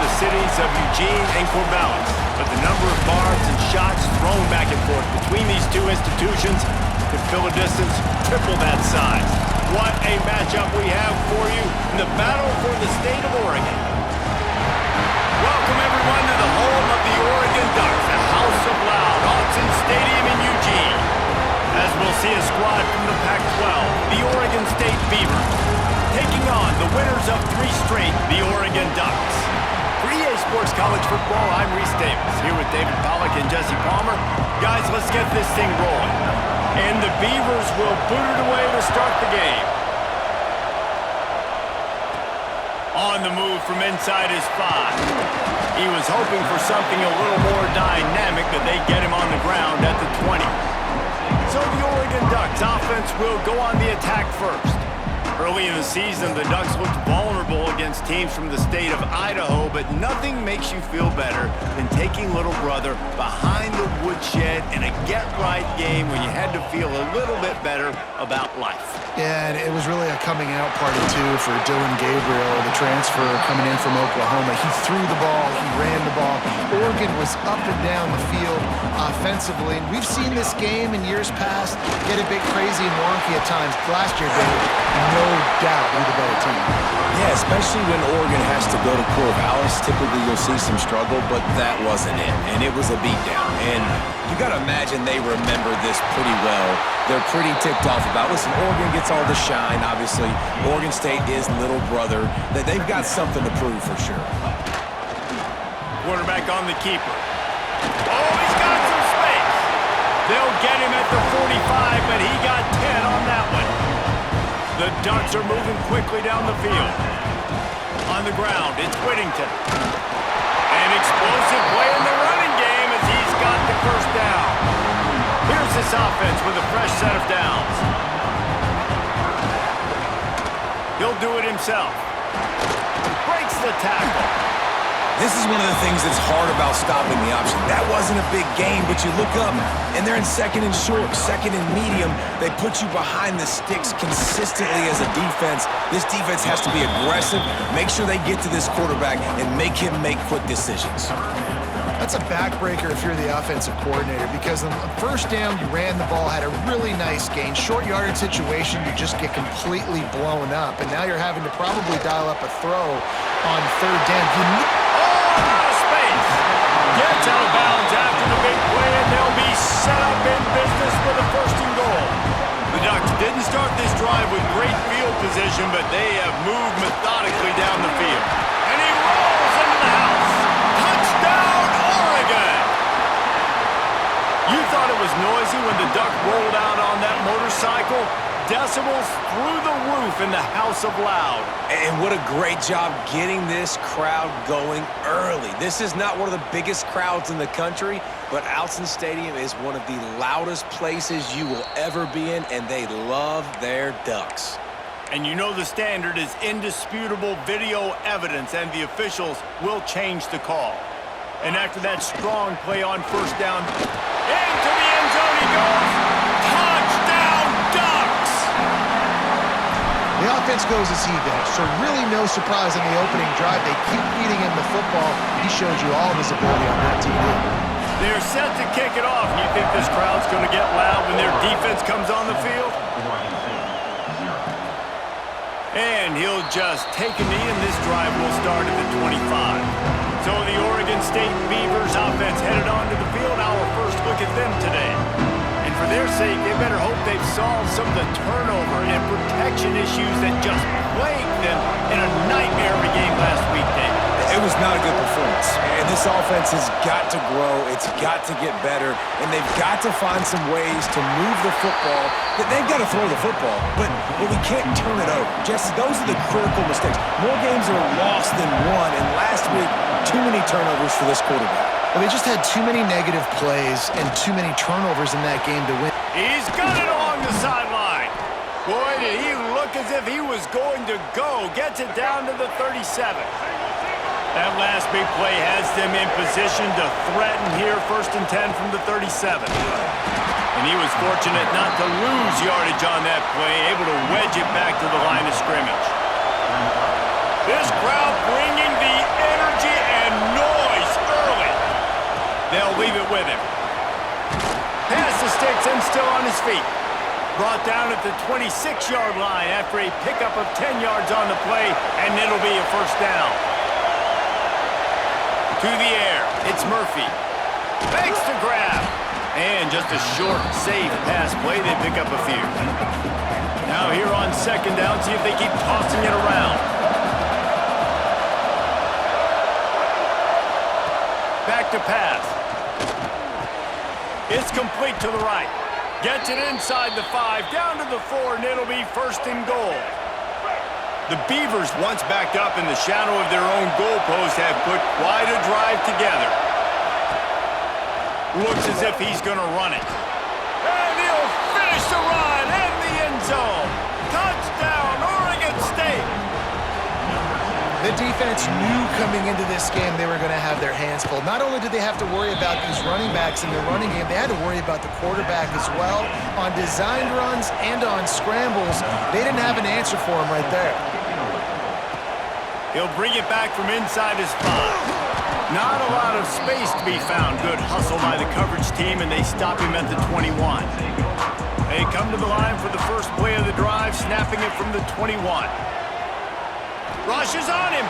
the cities of Eugene and Corvallis. But the number of barbs and shots thrown back and forth between these two institutions could fill a distance triple that size. What a matchup we have for you in the battle for the state of Oregon. Welcome, everyone, to the home of the Oregon Ducks, the House of Loud, Autzen Stadium in Eugene. As we'll see a squad from the Pac-12, the Oregon State Beavers, taking on the winners of 3 straight, the Oregon Ducks. For EA Sports College Football, I'm Reese Davis, here with David Pollack and Jesse Palmer. Guys, let's get this thing rolling. And the Beavers will boot it away to start the game. On the move from inside his 5. He was hoping for something a little more dynamic, but they get him on the ground at the 20. So the Oregon Ducks offense will go on the attack first. Early in the season, the Ducks looked vulnerable against teams from the state of Idaho, but nothing makes you feel better than taking little brother behind the woodshed in a get-right game when you had to feel a little bit better about life. Yeah, and it was really a coming-out party, too, for Dylan Gabriel, the transfer coming in from Oklahoma. He threw the ball. He ran the ball. Oregon was up and down the field offensively. And we've seen this game in years past get a bit crazy and wonky at times. Last year, David, no doubt, we're the better team. Yeah, especially when Oregon has to go to Corvallis. Typically, you'll see some struggle, but that wasn't it. And it was a beatdown. And you got to imagine they remember this pretty well. They're pretty ticked off about, listen, Oregon gets all the shine, obviously. Oregon State is little brother. They've got something to prove for sure. Quarterback on the keeper. Oh, he's got some space. They'll get him at the 45, but he got 10 on that one. The Ducks are moving quickly down the field. On the ground, it's Whittington. An explosive play in the running game as he's got the first down. Here's this offense with a fresh set of downs. He'll do it himself. Breaks the tackle. This is one of the things that's hard about stopping the option. That wasn't a big gain, but you look up, and they're in second and short, second and medium. They put you behind the sticks consistently as a defense. This defense has to be aggressive, make sure they get to this quarterback, and make him make quick decisions. That's a backbreaker if you're the offensive coordinator, because on the first down, you ran the ball, had a really nice gain. Short yardage situation, you just get completely blown up, and now you're having to probably dial up a throw on third down. Space. Gets out of bounds after the big play, and they'll be set up in business for the first and goal. The Ducks didn't start this drive with great field position, but they have moved methodically down the field. And he rolls into the house. Touchdown, Oregon! You thought it was noisy when the Duck rolled out on that motorcycle? Decibels through the roof in the House of Loud. And what a great job getting this crowd going early. This is not one of the biggest crowds in the country, but Autzen Stadium is one of the loudest places you will ever be in, and they love their Ducks. And you know the standard is indisputable video evidence, and the officials will change the call. And after that strong play on first down, into the end zone he goes. Touchdown, Ducks! The offense goes as he does, so really no surprise on the opening drive. They keep feeding him the football. He showed you all of his ability on that TV. They're set to kick it off. You think this crowd's going to get loud when their defense comes on the field? And he'll just take a knee, and this drive will start at the 25. So the Oregon State Beavers offense headed onto the field. Our first look at them today. And for their sake, they better hope they've solved some of the turnover and protection issues that just plagued them in a nightmare of a game last week, David. It was not a good performance. And this offense has got to grow. It's got to get better. And they've got to find some ways to move the football. They've got to throw the football, but we can't turn it over. Jesse, those are the critical mistakes. More games are lost than won. And last week, too many turnovers for this quarterback. Well, they just had too many negative plays and too many turnovers in that game to win. He's got it along the sideline. Boy, did he look as if he was going to go. Gets it down to the 37. That last big play has them in position to threaten here, 1st and 10 from the 37. And he was fortunate not to lose yardage on that play, able to wedge it back to the line of scrimmage. This crowd bringing the energy and They'll leave it with him. Pass the sticks and still on his feet. Brought down at the 26-yard line after a pickup of 10 yards on the play, and it'll be a first down. To the air, it's Murphy. Makes the grab. And just a short, safe pass play, they pick up a few. Now here on second down, see if they keep tossing it around. Back to pass. It's complete to the right. Gets it inside the 5, down to the 4, and it'll be first and goal. The Beavers, once backed up in the shadow of their own goalpost, have put quite a drive together. Looks as if he's going to run it. And he'll finish the run in the end zone. Touchdown, Oregon State. The defense knew coming into this game they were going to have their hands full. Not only did they have to worry about these running backs in the running game, they had to worry about the quarterback as well. On designed runs and on scrambles, they didn't have an answer for him right there. He'll bring it back from inside his 5. Not a lot of space to be found. Good hustle by the coverage team, and they stop him at the 21. They come to the line for the first play of the drive, snapping it from the 21. Rushes on him.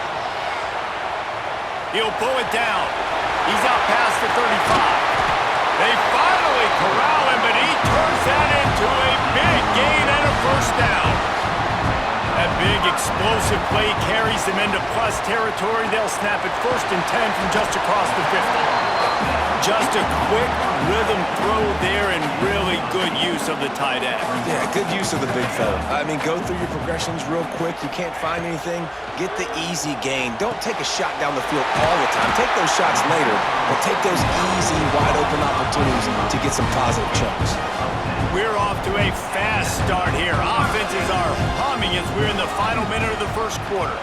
He'll pull it down. He's out past the 35. They finally corral him, but he turns that into a big gain and a first down. That big explosive play carries them into plus territory. They'll snap it first and 10 from just across the 50. Just a quick rhythm throw there and really good use of the tight end. Yeah, good use of the big fella. I mean, go through your progressions real quick. You can't find anything. Get the easy gain. Don't take a shot down the field all the time. Take those shots later, but take those easy, wide-open opportunities to get some positive chunks. We're off to a fast start here. Offenses are humming as we're in the final minute of the first quarter.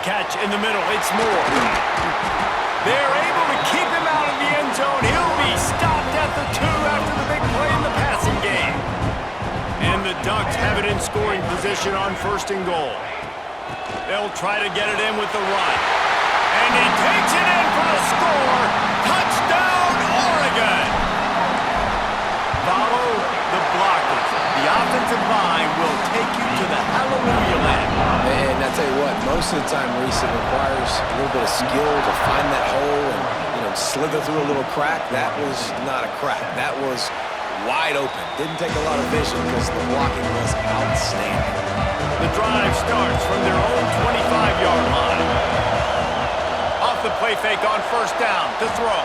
Catch in the middle. It's Moore. They're able to keep him out of the end zone. He'll be stopped at the 2 after the big play in the passing game. And the Ducks have it in scoring position on first and goal. They'll try to get it in with the run. And he takes it in for a score. Touchdown, Oregon! Follow the blockers. The offensive line will take you to the hallelujah land. And I tell you what, most of the time, Reese, it requires a little bit of skill to find that hole and, slither through a little crack. That was not a crack. That was wide open. Didn't take a lot of vision because the blocking was outstanding. The drive starts from their own 25-yard line. Off the play fake on first down to throw.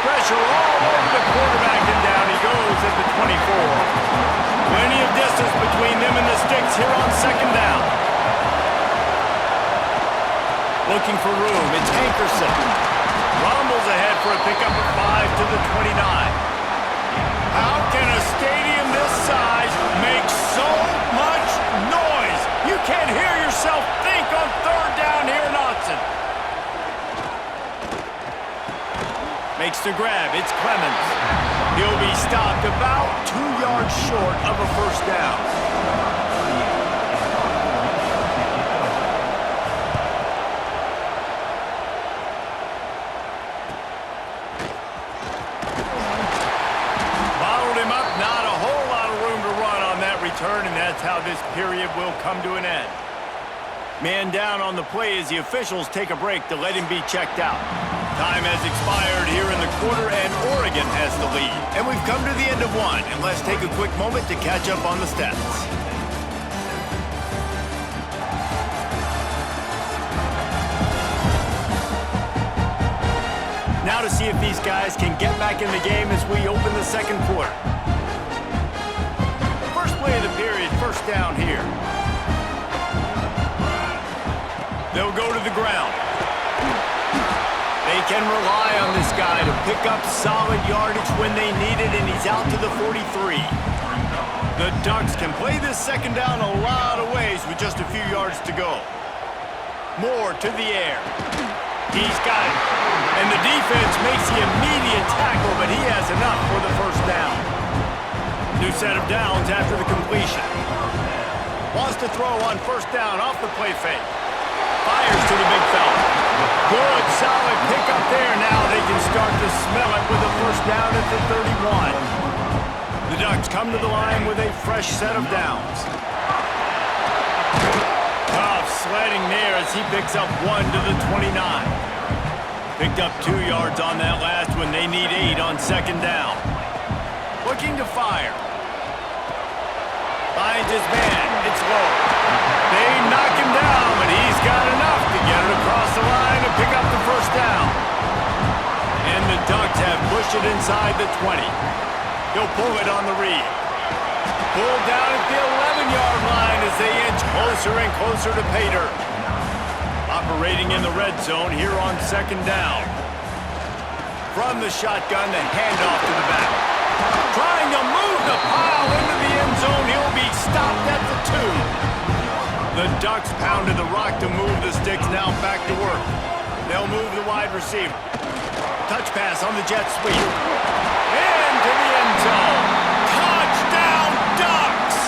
Pressure all over the quarterback, and down he goes at the 24. Plenty of distance between them and the sticks here on second down. Looking for room, it's Hankerson. Rumbles ahead for a pickup of 5 to the 29. How can a stadium this size make so much noise? You can't hear yourself think on third down here in Austin. Makes the grab, it's Clemens. He'll be stopped about 2 yards short of a first down. And that's how this period will come to an end. Man down on the play as the officials take a break to let him be checked out. Time has expired here in the quarter, and Oregon has the lead. And we've come to the end of one, and let's take a quick moment to catch up on the stats. Now to see if these guys can get back in the game as we open the second quarter. Play of the period, first down here. They'll go to the ground. They can rely on this guy to pick up solid yardage when they need it, and he's out to the 43. The Ducks can play this second down a lot of ways with just a few yards to go. Moore to the air. He's got it. And the defense makes the immediate tackle, but he has enough for the first down. New set of downs after the completion. Wants to throw on first down off the play fake. Fires to the big fella. Good, solid pickup there. Now they can start to smell it with a first down at the 31. The Ducks come to the line with a fresh set of downs. Tough sledding there as he picks up 1 to the 29. Picked up 2 yards on that last one. They need 8 on second down. Looking to fire. Finds his man. It's low. They knock him down, but he's got enough to get it across the line and pick up the first down. And the Ducks have pushed it inside the 20. He'll pull it on the read. Pulled down at the 11-yard line as they inch closer and closer to pay dirt. Operating in the red zone here on second down. From the shotgun, the handoff to the back. Trying to move the pile into the end zone. He'll be stopped at the 2. The Ducks pounded the rock to move the sticks. Now back to work. They'll move the wide receiver. Touch pass on the jet sweep. Into the end zone. Touchdown, Ducks!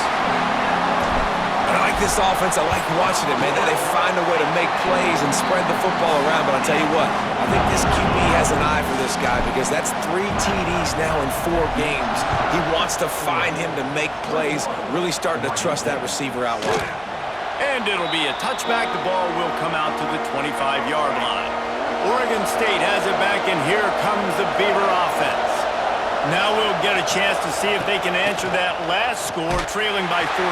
I like this offense. I like watching it, man. They find a way to make plays and spread the football around. But I'll tell you what, I think this QB has an eye for this guy because that's 3 TDs now in 4 games. He wants to find him to make plays, really starting to trust that receiver out wide. And it'll be a touchback. The ball will come out to the 25-yard line. Oregon State has it back, and here comes the Beaver offense. Now we'll get a chance to see if they can answer that last score, trailing by 14,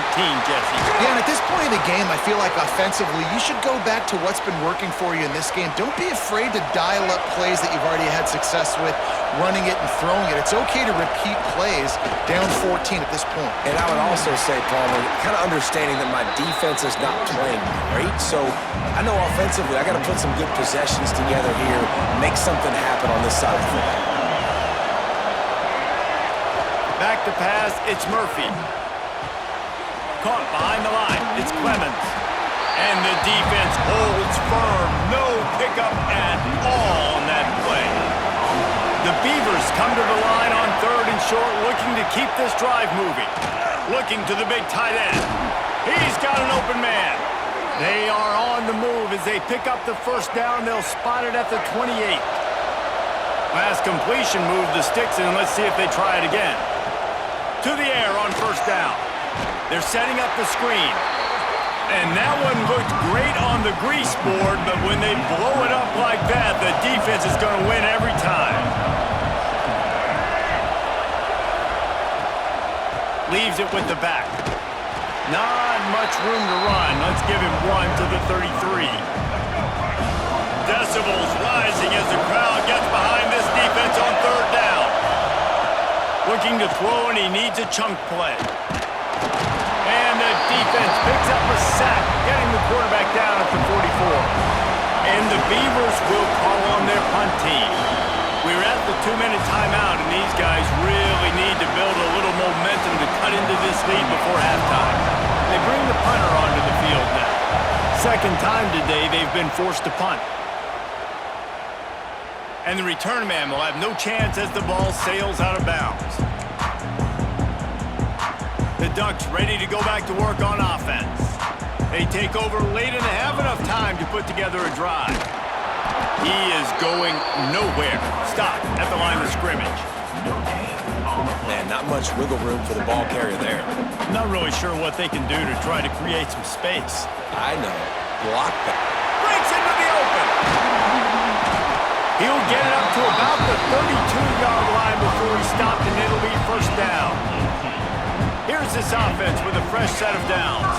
Jesse. Yeah, and at this point in the game, I feel like offensively, you should go back to what's been working for you in this game. Don't be afraid to dial up plays that you've already had success with, running it and throwing it. It's okay to repeat plays down 14 at this point. And I would also say, Palmer, kind of understanding that my defense is not playing great, so I know offensively I got to put some good possessions together here, make something happen on this side of the ball. Back to pass, it's Murphy. Caught behind the line, it's Clemens. And the defense holds firm. No pickup at all on that play. The Beavers come to the line on 3rd and short, looking to keep this drive moving. Looking to the big tight end. He's got an open man. They are on the move as they pick up the first down. They'll spot it at the 28. Pass completion, move the sticks, and let's see if they try it again. To the air on first down. They're setting up the screen. And that one looked great on the grease board, but when they blow it up like that, the defense is going to win every time. Leaves it with the back. Not much room to run. Let's give him 1 to the 33. Decibels rising as the crowd gets behind this defense on 3rd down. Looking to throw, and he needs a chunk play. And the defense picks up a sack, getting the quarterback down at the 44. And the Beavers will call on their punt team. We're at the 2-minute timeout, and these guys really need to build a little momentum to cut into this lead before halftime. They bring the punter onto the field now. Second time today they've been forced to punt. And the return man will have no chance as the ball sails out of bounds. The Ducks ready to go back to work on offense. They take over late and have enough time to put together a drive. He is going nowhere. Stop at the line of scrimmage. Man, not much wiggle room for the ball carrier there. Not really sure what they can do to try to create some space. I know. Block that. Breaks into the open. He'll get it up to about the 32-yard line before he's stopped, and it'll be first down. Here's this offense with a fresh set of downs.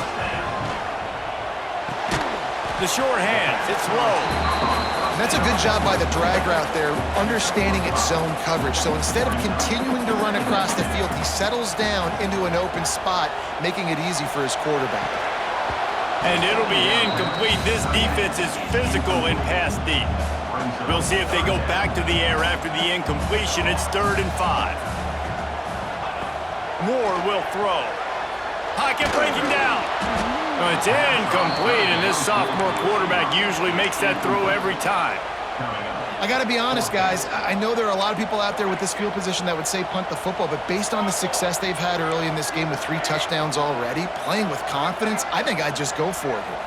The short hands, it's low. And that's a good job by the drag route there, understanding its zone coverage. So instead of continuing to run across the field, he settles down into an open spot, making it easy for his quarterback. And it'll be incomplete. This defense is physical in pass deep. We'll see if they go back to the air after the incompletion. It's 3rd and 5. Moore will throw. Pocket breaking down. It's incomplete, and this sophomore quarterback usually makes that throw every time. I got to be honest, guys. I know there are a lot of people out there with this field position that would say punt the football, but based on the success they've had early in this game with 3 touchdowns already, playing with confidence, I think I'd just go for it here.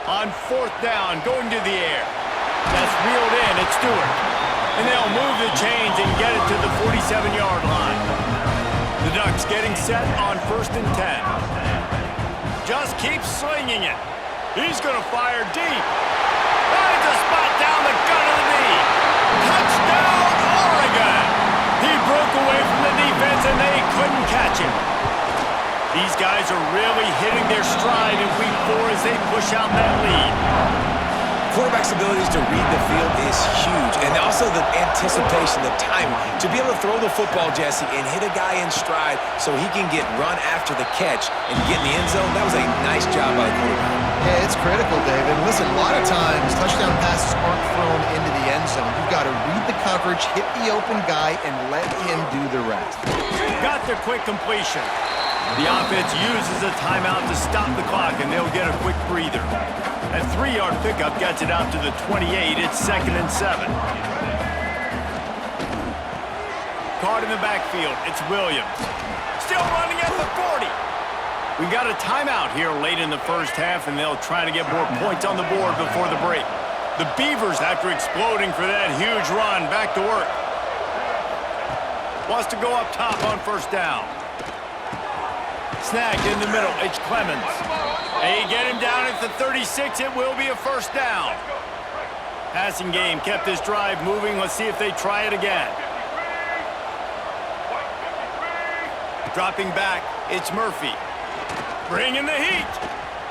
On 4th down, going to the air. That's reeled in. It's Stewart. And they'll move the chains and get it to the 47-yard line. The Ducks getting set on 1st and 10. Just keeps slinging it. He's going to fire deep. Finds a spot down the gut of the knee. Touchdown, Oregon! He broke away from the defense and they couldn't catch him. These guys are really hitting their stride in week 4 as they push out that lead. Quarterback's abilities to read the field is huge, and also the anticipation, the timing. To be able to throw the football, Jesse, and hit a guy in stride so he can get run after the catch and get in the end zone, that was a nice job by the quarterback. Yeah, it's critical, David. Listen, a lot of times touchdown passes aren't thrown into the end zone. You've got to read the coverage, hit the open guy, and let him do the rest. Got the quick completion. The offense uses a timeout to stop the clock, and they'll get a quick breather. That 3-yard pickup gets it out to the 28. It's 2nd and 7. Caught in the backfield. It's Williams. Still running at the 40. We got a timeout here late in the first half, and they'll try to get more points on the board before the break. The Beavers, after exploding for that huge run, back to work. Wants to go up top on 1st down. Snagged in the middle. It's Clemens. They get him down at the 36. It will be a 1st down. Passing game kept this drive moving. Let's see if they try it again. Dropping back. It's Murphy. Bringing the heat.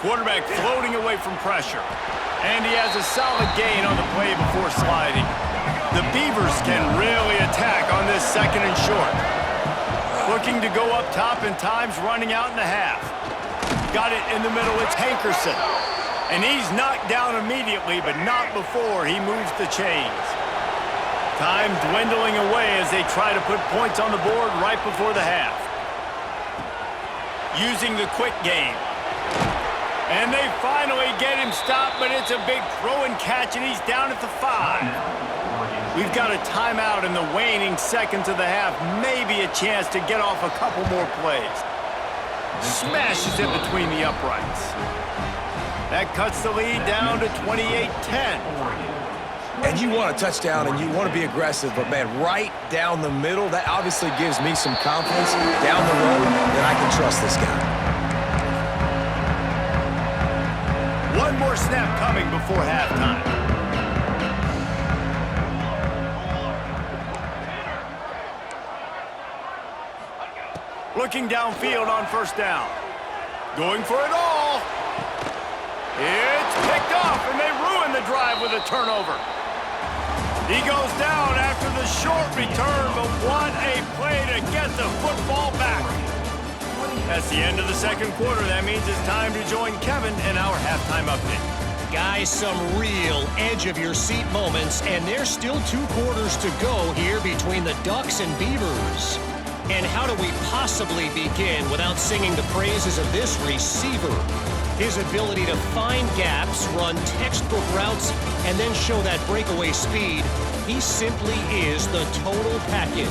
Quarterback floating away from pressure. And he has a solid gain on the play before sliding. The Beavers can really attack on this 2nd and short. Looking to go up top, and time's running out in the half. Got it in the middle. It's Hankerson. And he's knocked down immediately, but not before he moves the chains. Time dwindling away as they try to put points on the board right before the half. Using the quick game. And they finally get him stopped, but it's a big throw and catch, and he's down at the 5. We've got a timeout in the waning seconds of the half. Maybe a chance to get off a couple more plays. Smashes it between the uprights. That cuts the lead down to 28-10. And you want a touchdown and you want to be aggressive, but man, right down the middle, that obviously gives me some confidence down the road that I can trust this guy. One more snap coming before halftime. Looking downfield on 1st down. Going for it all. It's picked off, and they ruin the drive with a turnover. He goes down after the short return, but what a play to get the football back. That's the end of the 2nd quarter. That means it's time to join Kevin in our halftime update. Guys, some real edge-of-your-seat moments, and there's still 2 quarters to go here between the Ducks and Beavers. And how do we possibly begin without singing the praises of this receiver? His ability to find gaps, run textbook routes, and then show that breakaway speed. He simply is the total package.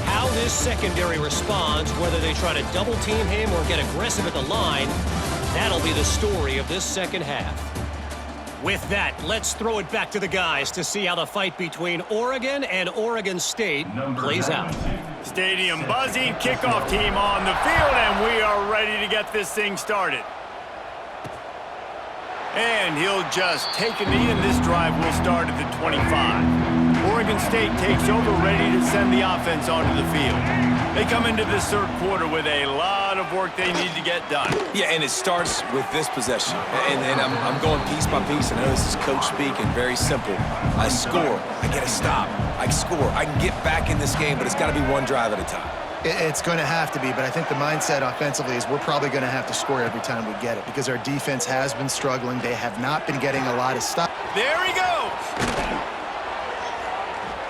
How this secondary responds, whether they try to double-team him or get aggressive at the line, that'll be the story of this 2nd half. With that, let's throw it back to the guys to see how the fight between Oregon and Oregon State plays out. Stadium buzzing, kickoff team on the field, and we are ready to get this thing started. And he'll just take a knee, and this drive will start at the 25. Oregon State takes over, ready to send the offense onto the field. They come into this 3rd quarter with a lot of work they need to get done. Yeah, and it starts with this possession. And I'm going piece by piece. I know this is coach speak and very simple. I score. I get a stop. I score. I can get back in this game, but it's got to be one drive at a time. It's going to have to be, but I think the mindset offensively is we're probably going to have to score every time we get it because our defense has been struggling. They have not been getting a lot of stops. There he goes.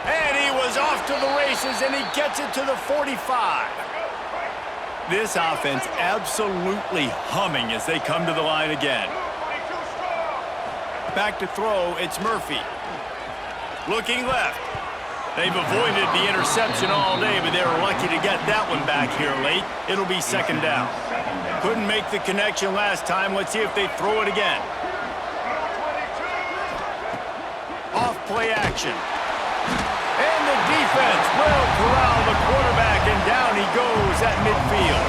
And he was off to the races, and he gets it to the 45. This offense absolutely humming as they come to the line again. Back to throw, it's Murphy. Looking left. They've avoided the interception all day, but they were lucky to get that one back here late. It'll be 2nd down. Couldn't make the connection last time. Let's see if they throw it again. play action. And the defense will corral the quarterback, and down he goes at midfield.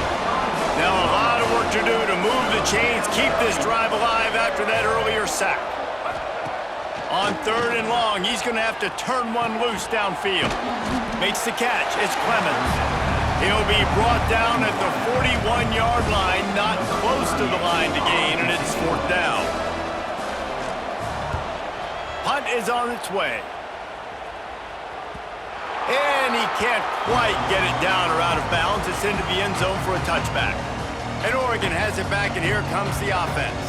Now a lot of work to do to move the chains, keep this drive alive after that earlier sack. On 3rd and long, he's going to have to turn one loose downfield. Makes the catch. It's Clemens. He'll be brought down at the 41-yard line, not close to the line to gain, and it's 4th down. Punt is on its way. And he can't quite get it down or out of bounds. It's into the end zone for a touchback. And Oregon has it back, and here comes the offense.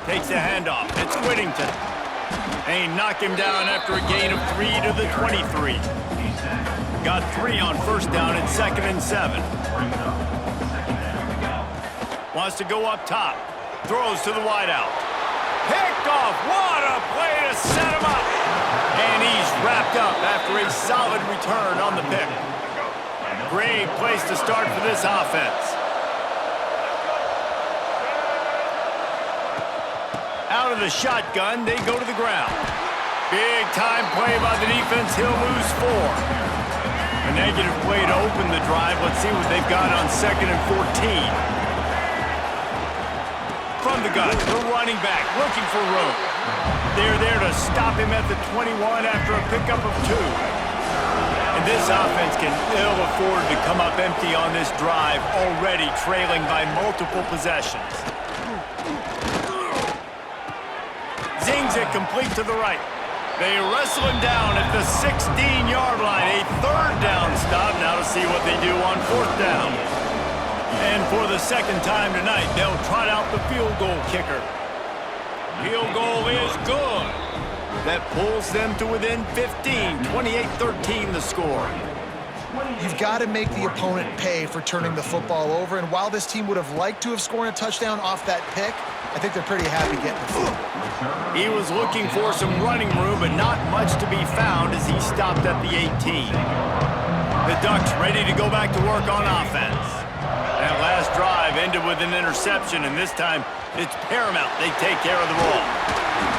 Takes the handoff. It's Whittington. And he knocked him down after a gain of 3 to the 23. Got 3 on 1st down and 2nd and 7. Wants to go up top. Throws to the wideout. Picked off. What a play to set him up. And he's wrapped up after a solid return on the pick. Great place to start for this offense. Out of the shotgun, they go to the ground. Big time play by the defense. He'll lose 4. A negative play to open the drive. Let's see what they've got on 2nd and 14. From the gun, the running back looking for room. They're there to stop him at the 21 after a pickup of 2. And this offense can ill afford to come up empty on this drive, already trailing by multiple possessions. Zings it complete to the right. They wrestle him down at the 16-yard line. A 3rd down stop. Now to see what they do on 4th down. And for the 2nd time tonight, they'll trot out the field goal kicker. Field goal is good. That pulls them to within 15. 28-13 the score. You've got to make the opponent pay for turning the football over, and while this team would have liked to have scored a touchdown off that pick, I think they're pretty happy getting the field. He was looking for some running room, but not much to be found as he stopped at the 18. The Ducks ready to go back to work on offense. That last drive ended with an interception, and this time it's paramount they take care of the ball.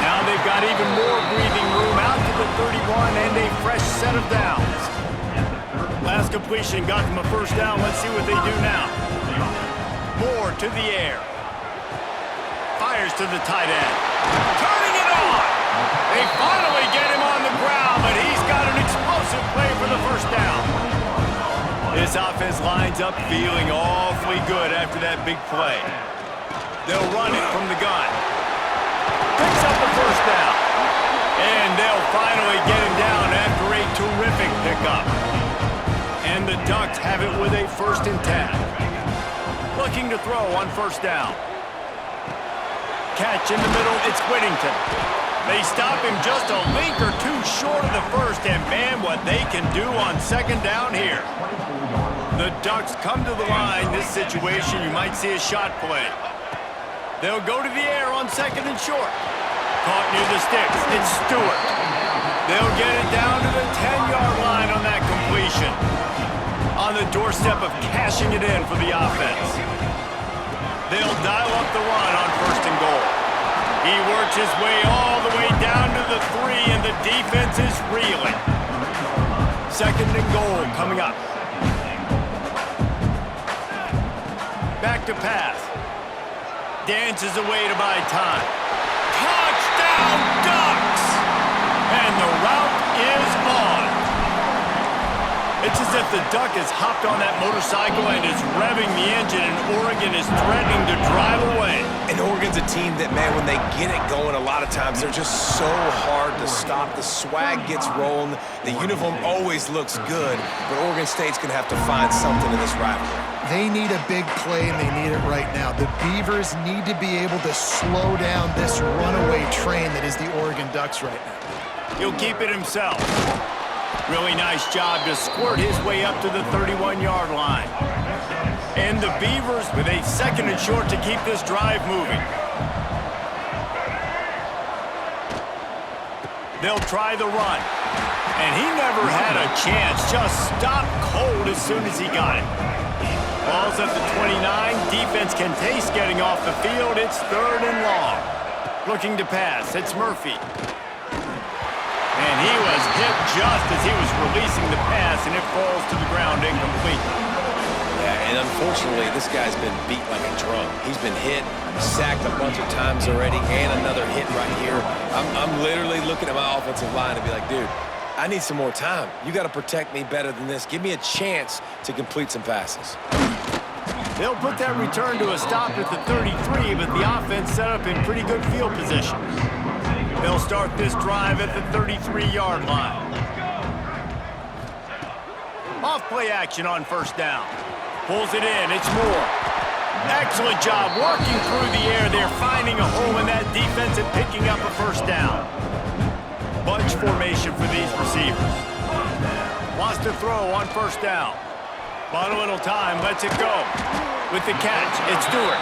Now they've got even more breathing room out to the 31 and a fresh set of downs. Last completion got them a 1st down. Let's see what they do now. Moore to the air. Fires to the tight end. Turning it on! They finally get him on the ground, but he's got an explosive play for the 1st down. This offense lines up feeling awfully good after that big play. They'll run it from the gun. Picks up the 1st down. And they'll finally get him down after a terrific pickup. And the Ducks have it with a 1st and 10. Looking to throw on 1st down. Catch in the middle, it's Whittington. They stop him just a link or 2 short of the 1st, and man, what they can do on 2nd down here. The Ducks come to the line. This situation, you might see a shot play. They'll go to the air on 2nd and short. Caught near the sticks, it's Stewart. They'll get it down to the 10-yard line on that completion. On the doorstep of cashing it in for the offense. They'll dial up the run on 1st and goal. He works his way all the way down to the 3, and the defense is reeling. 2nd and goal coming up. Back to pass. Dances away to buy time. Touchdown, Ducks! And the route is on. It's as if the Duck has hopped on that motorcycle and is revving the engine, and Oregon is threatening to drive away. And Oregon's a team that, man, when they get it going, a lot of times they're just so hard to stop. The swag gets rolling. The uniform always looks good, but Oregon State's going to have to find something in this rivalry. They need a big play, and they need it right now. The Beavers need to be able to slow down this runaway train that is the Oregon Ducks right now. He'll keep it himself. Really nice job to squirt his way up to the 31-yard line. And the Beavers with a 2nd and short to keep this drive moving. They'll try the run. And he never had a chance. Just stopped cold as soon as he got it. Ball's at the 29. Defense can taste getting off the field. It's 3rd and long. Looking to pass. It's Murphy. And he was hit just as he was releasing the pass, and it falls to the ground incomplete. Yeah, and unfortunately, this guy's been beat like a drum. He's been hit, sacked a bunch of times already, and another hit right here. I'm literally looking at my offensive line and be like, dude, I need some more time. You got to protect me better than this. Give me a chance to complete some passes. They'll put that return to a stop at the 33, but the offense set up in pretty good field position. They'll start this drive at the 33-yard line. Off play action on first down. Pulls it in. It's Moore. Excellent job working through the air. They're finding a hole in that defense and picking up a first down. Bunch formation for these receivers. Wants to throw on first down. Bought a little time. Lets it go. With the catch, it's Stewart.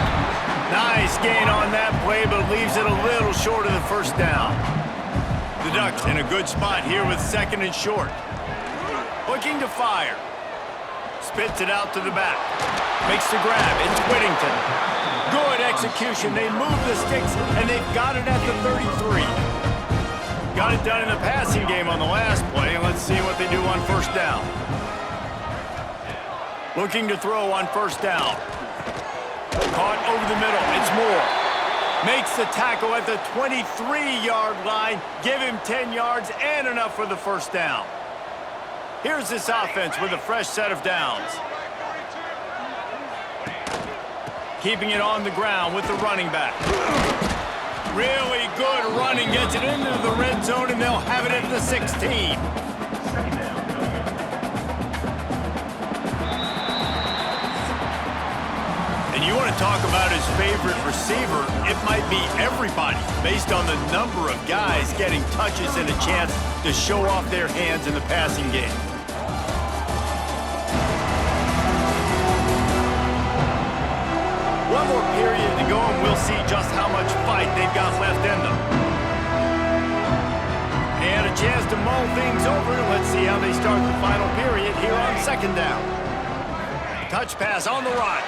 Nice gain on that play, but leaves it a little short of the first down. The Ducks in a good spot here with second and short. Looking to fire. Spits it out to the back. Makes the grab. It's Whittington. Good execution. They move the sticks, and they've got it at the 33. Got it done in the passing game on the last play, and let's see what they do on first down. Looking to throw on first down. Caught over the middle. It's Moore. Makes the tackle at the 23-yard line. Give him 10 yards and enough for the first down. Here's this offense with a fresh set of downs. Keeping it on the ground with the running back. Really good running. Gets it into the red zone, and they'll have it at the 16. You want to talk about his favorite receiver, it might be everybody based on the number of guys getting touches and a chance to show off their hands in the passing game. One more period to go and we'll see just how much fight they've got left in them. And a chance to mull things over. Let's see how they start the final period here on second down. Touch pass on the right.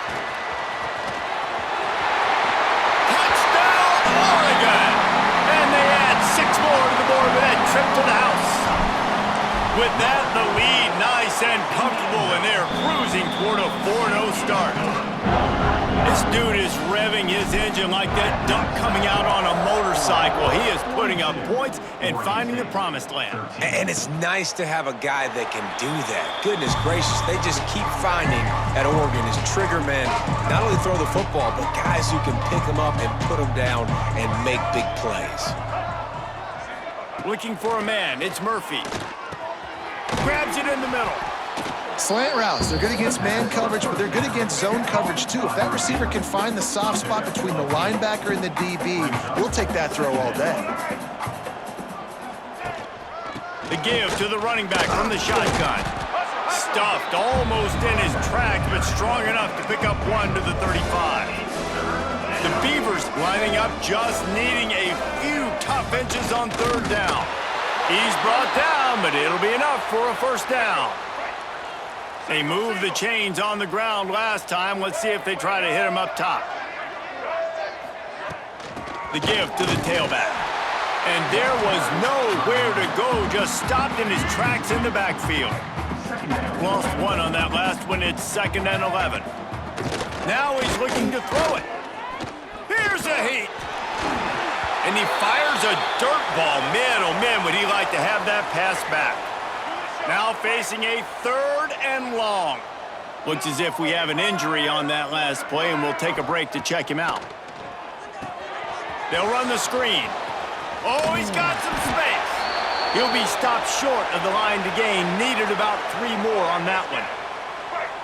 Oregon! And they add 6 more to the board with that trip to the house. With that, the lead nice and comfortable, and they're cruising toward a 4-0 start. This dude is revving his engine like that duck coming out on a motorcycle. He is putting up points and finding the promised land. And it's nice to have a guy that can do that. Goodness gracious, they just keep finding at Oregon is trigger men, not only throw the football, but guys who can pick them up and put them down and make big plays. Looking for a man, it's Murphy. Grabs it in the middle. Slant routes, they're good against man coverage, but they're good against zone coverage too. If that receiver can find the soft spot between the linebacker and the DB, we'll take that throw all day. The give to the running back from the shotgun. Stuffed almost in his tracks, but strong enough to pick up one to the 35. The Beavers lining up, just needing a few tough inches on third down. He's brought down, but it'll be enough for a first down. They moved the chains on the ground last time. Let's see if they try to hit him up top. The give to the tailback. And there was nowhere to go, just stopped in his tracks in the backfield. Lost one on that last one. It's 2nd and 11. Now he's looking to throw it. Here's a heat. And he fires a dirt ball. Man, oh man, would he like to have that pass back. Now facing a 3rd and long. Looks as if we have an injury on that last play, and we'll take a break to check him out. They'll run the screen. Oh, he's got some space. He'll be stopped short of the line to gain. Needed about 3 more on that one.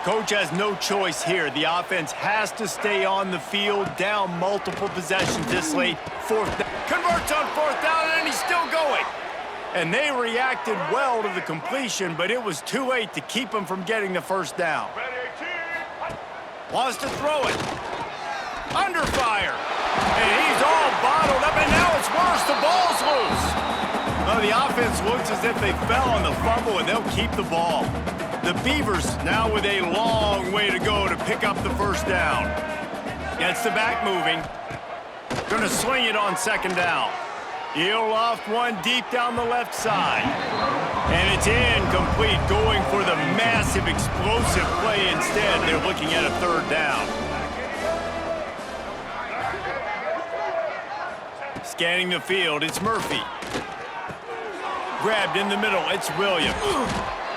Coach has no choice here. The offense has to stay on the field, down multiple possessions this late. 4th down. Converts on 4th down, and he's still going. And they reacted well to the completion, but it was too late to keep him from getting the first down. Wants to throw it. Under fire. And he's all bottled up, and now it's worse. The ball's loose. Oh, the offense looks as if they fell on the fumble, and they'll keep the ball. The Beavers now with a long way to go to pick up the first down. Gets the back moving. Gonna sling it on second down. He'll loft one deep down the left side. And it's incomplete, going for the massive explosive play instead. They're looking at a third down. Scanning the field, it's Murphy. Grabbed in the middle, it's Williams.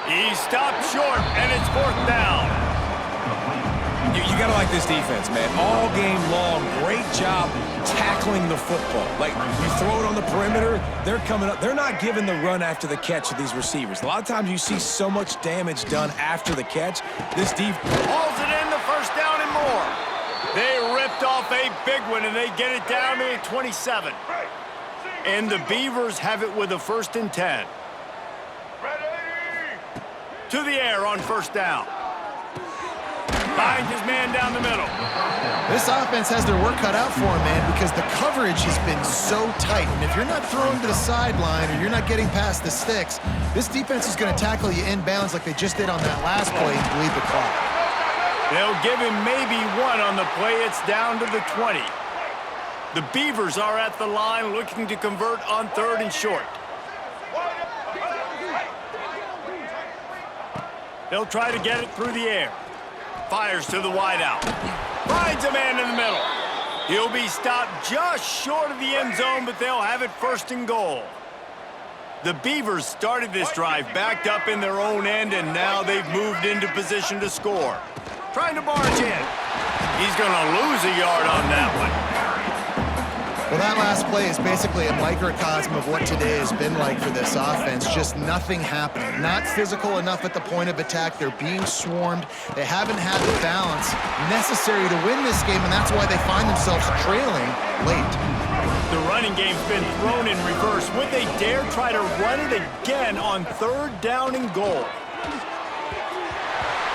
He stopped short, and it's fourth down. You got to like this defense, man. All game long, great job tackling the football. Like, you throw it on the perimeter, they're coming up. They're not giving the run after the catch of these receivers. A lot of times you see so much damage done after the catch. This defense hauls it in, the first down and more. They ripped off a big one, and they get it down to 27. And the Beavers have it with a 1st and 10. To the air on first down. Finds his man down the middle. This offense has their work cut out for them, man, because the coverage has been so tight. And if you're not throwing to the sideline or you're not getting past the sticks, this defense is going to tackle you inbounds like they just did on that last play and bleed the clock. They'll give him maybe one on the play. It's down to the 20. The Beavers are at the line looking to convert on 3rd and short. They'll try to get it through the air. Fires to the wideout. Finds a man in the middle. He'll be stopped just short of the end zone, but they'll have it 1st and goal. The Beavers started this drive backed up in their own end, and now they've moved into position to score. Trying to barge in. He's going to lose a yard on that one. Well, that last play is basically a microcosm of what today has been like for this offense. Just nothing happening. Not physical enough at the point of attack. They're being swarmed. They haven't had the balance necessary to win this game, and that's why they find themselves trailing late. The running game's been thrown in reverse. Would they dare try to run it again on 3rd down and goal?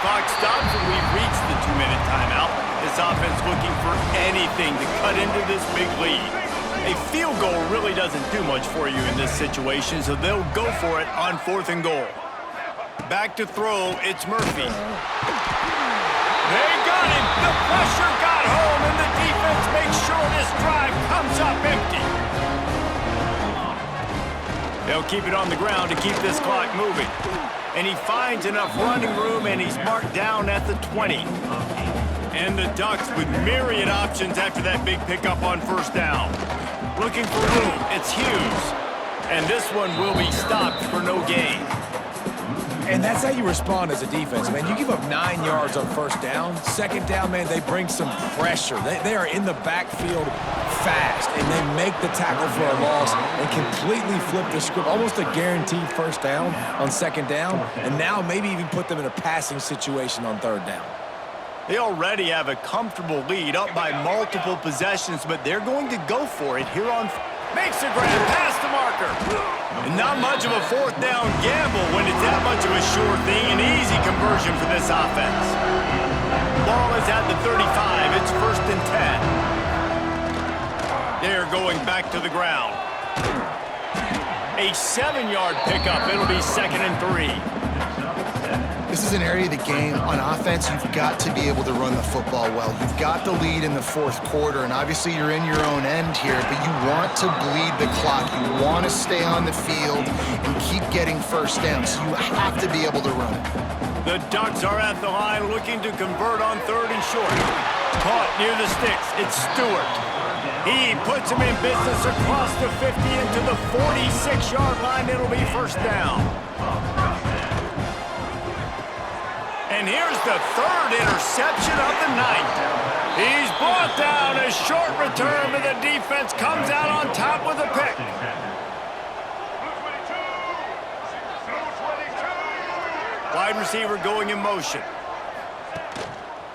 Clock stops, and we've reached the 2-minute timeout. This offense looking for anything to cut into this big lead. A field goal really doesn't do much for you in this situation, so they'll go for it on 4th and goal. Back to throw, it's Murphy. They got him! The pressure got home, and the defense makes sure this drive comes up empty. They'll keep it on the ground to keep this clock moving. And he finds enough running room, and he's marked down at the 20. And the Ducks with myriad options after that big pickup on first down. Looking for room, it's Hughes. And this one will be stopped for no gain. And that's how you respond as a defense, man. You give up 9 yards on first down. Second down, man, they bring some pressure. They are in the backfield fast, and they make the tackle for a loss and completely flip the script. Almost a guaranteed first down on second down, and now maybe even put them in a passing situation on 3rd down. They already have a comfortable lead, up by multiple possessions, but they're going to go for it here on... Makes a grab past the marker. And not much of a 4th down gamble when it's that much of a sure thing. An easy conversion for this offense. Ball is at the 35. It's 1st and 10. They're going back to the ground. A 7-yard pickup. It'll be 2nd and 3. This is an area of the game. On offense, you've got to be able to run the football well. You've got the lead in the 4th quarter, and obviously you're in your own end here, but you want to bleed the clock. You want to stay on the field and keep getting first down, so you have to be able to run it. The Ducks are at the line looking to convert on 3rd and short. Caught near the sticks. It's Stewart. He puts him in business across the 50 into the 46-yard line. It'll be 1st down. And here's the 3rd interception of the night. He's brought down. A short return, but the defense comes out on top with a pick. Wide receiver going in motion.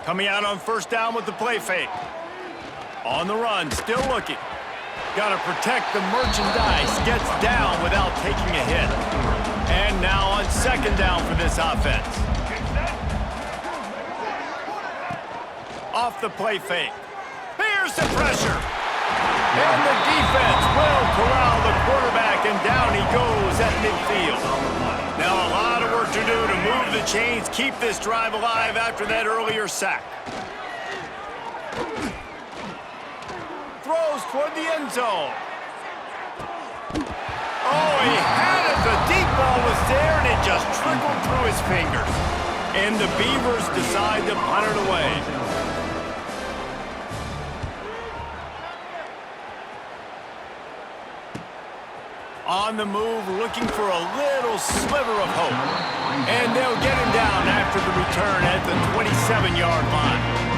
Coming out on 1st down with the play fake. On the run, still looking. Got to protect the merchandise. Gets down without taking a hit. And now on 2nd down for this offense. Off the play fake. Here's the pressure. And the defense will corral the quarterback, and down he goes at midfield. Now a lot of work to do to move the chains, keep this drive alive after that earlier sack. throws toward the end zone. Oh, he had it. The deep ball was there, and it just trickled through his fingers. And the Beavers decide to punt it away. On the move, looking for a little sliver of hope. And they'll get him down after the return at the 27-yard line.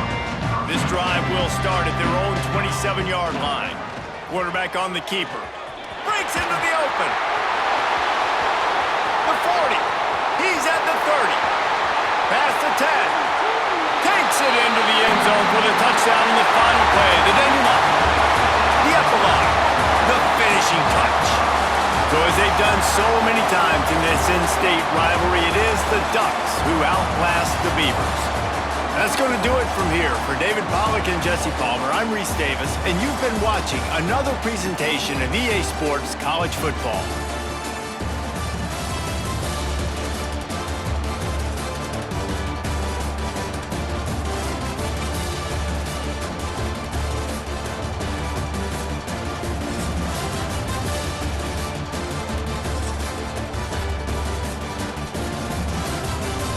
This drive will start at their own 27-yard line. Quarterback on the keeper. Breaks into the open. The 40. He's at the 30. Past the 10. Takes it into the end zone for the touchdown in the final play. The denouement. The epilogue. The finishing touch. So as they've done so many times in this in-state rivalry, it is the Ducks who outlast the Beavers. That's going to do it from here. For David Pollack and Jesse Palmer, I'm Reese Davis, and you've been watching another presentation of EA Sports College Football.